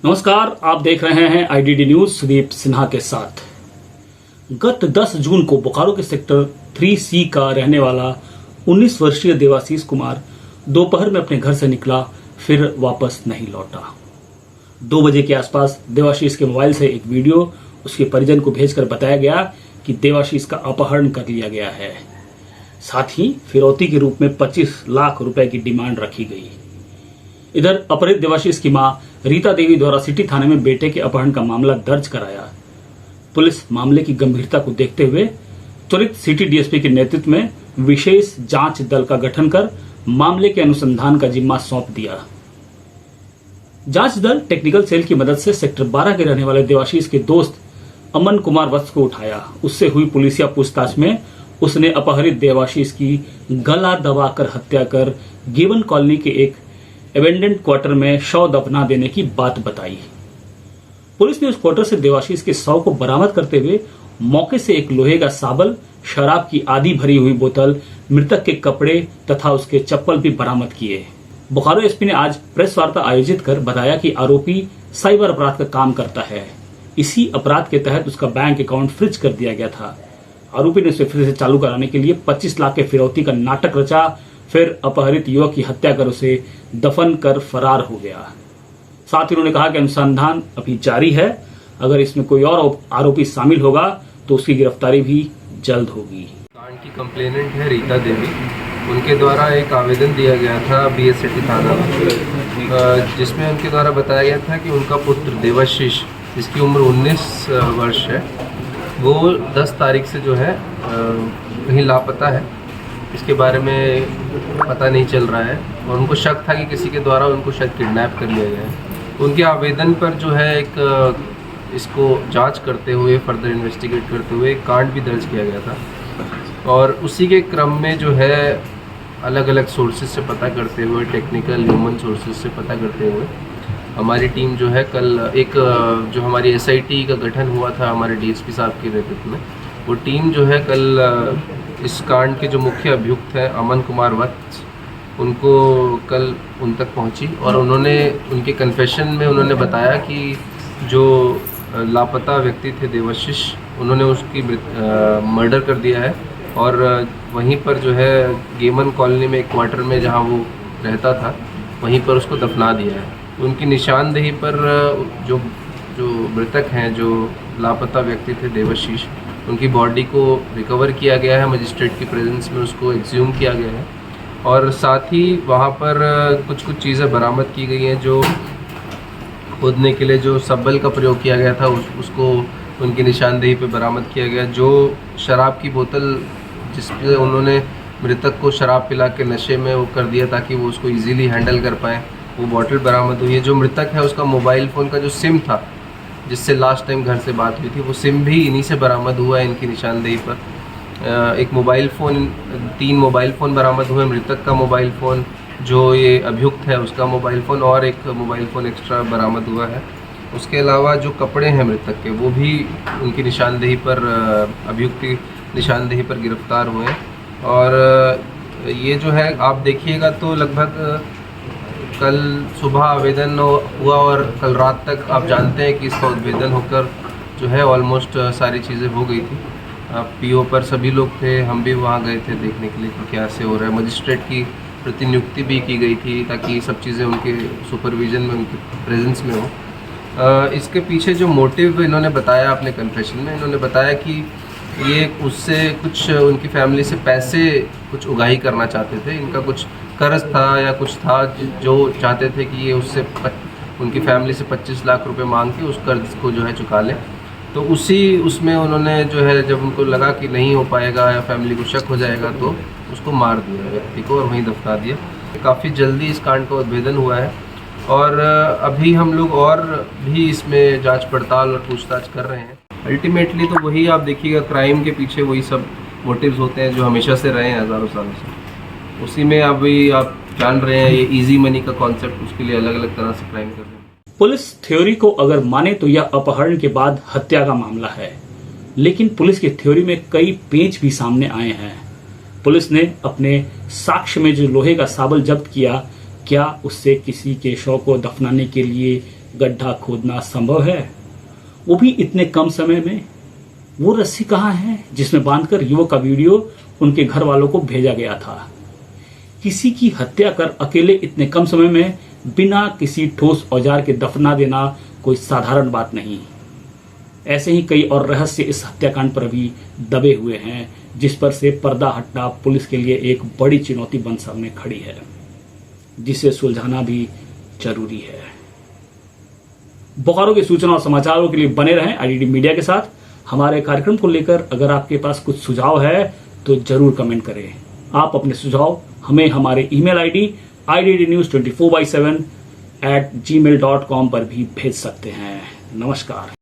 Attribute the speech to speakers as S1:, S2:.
S1: नमस्कार, आप देख रहे हैं आईडीडी न्यूज सुदीप सिन्हा के साथ। गत 10 जून को बोकारो के सेक्टर 3C का रहने वाला 19 वर्षीय देवाशीष कुमार दोपहर में अपने घर से निकला, फिर वापस नहीं लौटा। 2 बजे के आसपास देवाशीष के मोबाइल से एक वीडियो उसके परिजन को भेजकर बताया गया कि देवाशीष का अपहरण कर लिया गया है। साथ ही फिरौती के रूप में 25 लाख रुपए की डिमांड रखी गई। इधर अपहृत देवाशीष की मां रीता देवी द्वारा सिटी थाने में बेटे के अपहरण का मामला दर्ज कराया। पुलिस मामले की गंभीरता को देखते हुए त्वरित सिटी डीएसपी के नेतृत्व में विशेष जांच दल का गठन कर मामले के अनुसंधान का जिम्मा सौंप दिया। जांच दल टेक्निकल सेल की मदद से सेक्टर 12 के रहने वाले देवाशीष के दोस्त अमन कुमार वत्स को उठाया। उससे हुई पुलिसिया पूछताछ में उसने अपहरित देवाशीष की गला दबाकर हत्या कर गिवन कॉलोनी के एक एबेंडेंट क्वार्टर में शव दफना देने की बात बताई। पुलिस ने उस क्वार्टर से देवाशीष के शव को बरामद करते हुए मौके से एक लोहे का साबल, शराब की आधी भरी हुई बोतल, मृतक के कपड़े तथा उसके चप्पल भी बरामद किए। बोकारो एसपी ने आज प्रेस वार्ता आयोजित कर बताया कि आरोपी साइबर अपराध का काम करता है। इसी अपराध के तहत उसका बैंक अकाउंट फ्रीज कर दिया गया था। आरोपी ने उसे फिर से चालू कराने के लिए 25 लाख के फिरौती का नाटक रचा, फिर अपहरित युवक की हत्या कर उसे दफन कर फरार हो गया। साथ ही उन्होंने कहा कि अनुसंधान अभी जारी है। अगर इसमें कोई और आरोपी शामिल होगा तो उसकी गिरफ्तारी भी जल्द होगी।
S2: कांड की कंप्लेनेंट है रीता देवी। उनके द्वारा एक आवेदन दिया गया था बीएस सिटी थाना में, जिसमें उनके द्वारा बताया गया था कि उनका पुत्र देवाशीष, जिसकी उम्र 19 वर्ष है, वो 10 तारीख से जो है कहीं लापता है। इसके बारे में पता नहीं चल रहा है और उनको शक था कि किसी के द्वारा उनको शायद किडनैप कर लिया गया है। उनके आवेदन पर जो है एक इसको जांच करते हुए, फर्दर इन्वेस्टिगेट करते हुए एक कांड भी दर्ज किया गया था। और उसी के क्रम में जो है अलग अलग सोर्सेज से पता करते हुए, टेक्निकल ह्यूमन सोर्सेज से पता करते हुए हमारी टीम जो है कल एक जो हमारी एसआईटी का गठन हुआ था हमारे डीएसपी साहब के नेतृत्व में, वो टीम जो है कल इस कांड के जो मुख्य अभियुक्त हैं अमन कुमार वत्स, उनको कल उन तक पहुंची और उन्होंने उनके कन्फेशन में उन्होंने बताया कि जो लापता व्यक्ति थे देवाशीष, उन्होंने उसकी मर्डर कर दिया है और वहीं पर जो है गेमन कॉलोनी में एक क्वार्टर में जहां वो रहता था वहीं पर उसको दफना दिया है। उनकी निशानदेही पर जो मृतक हैं, जो लापता व्यक्ति थे देवाशीष, उनकी बॉडी को रिकवर किया गया है, मजिस्ट्रेट की प्रेजेंस में उसको एक्सह्यूम किया गया है और साथ ही वहाँ पर कुछ चीज़ें बरामद की गई हैं। जो खोदने के लिए जो सब्बल का प्रयोग किया गया था उसको उनकी निशानदेही पे बरामद किया गया। जो शराब की बोतल जिस पे उन्होंने मृतक को शराब पिला के नशे में वो कर दिया ताकि वो उसको ईजीली हैंडल कर पाएँ, वो बॉटल बरामद हुई है। जो मृतक है उसका मोबाइल फ़ोन का जो सिम था जिससे लास्ट टाइम घर से बात हुई थी, वो सिम भी इन्हीं से बरामद हुआ है इनकी निशानदेही पर। एक मोबाइल फ़ोन, 3 मोबाइल फ़ोन बरामद हुए, मृतक का मोबाइल फ़ोन, जो ये अभियुक्त है उसका मोबाइल फ़ोन और एक मोबाइल फ़ोन एक्स्ट्रा बरामद हुआ है। उसके अलावा जो कपड़े हैं मृतक के, वो भी उनकी निशानदेही पर, अभियुक्त की निशानदेही पर गिरफ्तार हुए हैं। और ये जो है आप देखिएगा तो लगभग कल सुबह आवेदन हुआ और कल रात तक आप जानते हैं कि इसका उद्भेदन होकर जो है ऑलमोस्ट सारी चीज़ें हो गई थी। पीओ पर सभी लोग थे, हम भी वहाँ गए थे देखने के लिए कि क्या से हो रहा है। मजिस्ट्रेट की प्रतिनियुक्ति भी की गई थी ताकि सब चीज़ें उनके सुपरविजन में, उनके प्रेजेंस में हो। इसके पीछे जो मोटिव इन्होंने बताया अपने कन्फेशन में, इन्होंने बताया कि ये उससे कुछ उनकी फैमिली से पैसे कुछ उगाही करना चाहते थे। इनका कुछ कर्ज था या कुछ था जो चाहते थे कि ये उससे उनकी फैमिली से 25 लाख रुपए मांग के उस कर्ज को जो है चुका लें। तो उसमें उन्होंने जो है, जब उनको लगा कि नहीं हो पाएगा या फैमिली को शक हो जाएगा, तो उसको मार दिया व्यक्ति को और वहीं दफना दिया। काफ़ी जल्दी इस कांड का उद्भेदन हुआ है और अभी हम लोग और भी इसमें जांच पड़ताल और पूछताछ कर रहे हैं। अल्टीमेटली तो वही आप देखिएगा, क्राइम के पीछे वही सब मोटिव्स होते हैं जो हमेशा से रहे हैं, हज़ारों सालों से। उसी में अभी आप जान रहे हैं ये इजी मनी का कॉन्सेप्ट, उसके लिए अलग अलग तरह से क्राइम कर रहे हैं।
S1: पुलिस थ्योरी को अगर माने तो यह अपहरण के बाद हत्या का मामला है, लेकिन पुलिस की थ्योरी में कई पेच भी सामने आए हैं। पुलिस ने अपने साक्ष्य में जो लोहे का साबल जब्त किया, क्या उससे किसी के शव को दफनाने के लिए गड्ढा खोदना संभव है, वो भी इतने कम समय में? वो रस्सी कहाँ है जिसमें बांधकर युवक का वीडियो उनके घर वालों को भेजा गया था? किसी की हत्या कर अकेले इतने कम समय में बिना किसी ठोस औजार के दफना देना कोई साधारण बात नहीं। ऐसे ही कई और रहस्य इस हत्याकांड पर भी दबे हुए हैं, जिस पर से पर्दा हटना पुलिस के लिए एक बड़ी चुनौती बन सामने खड़ी है, जिसे सुलझाना भी जरूरी है। बोकारो की सूचना और समाचारों के लिए बने रहें आईडीडी मीडिया के साथ। हमारे कार्यक्रम को लेकर अगर आपके पास कुछ सुझाव है तो जरूर कमेंट करें। आप अपने सुझाव हमें हमारे ईमेल आईडी iddnews24/7 @gmail.com पर भी भेज सकते हैं। नमस्कार।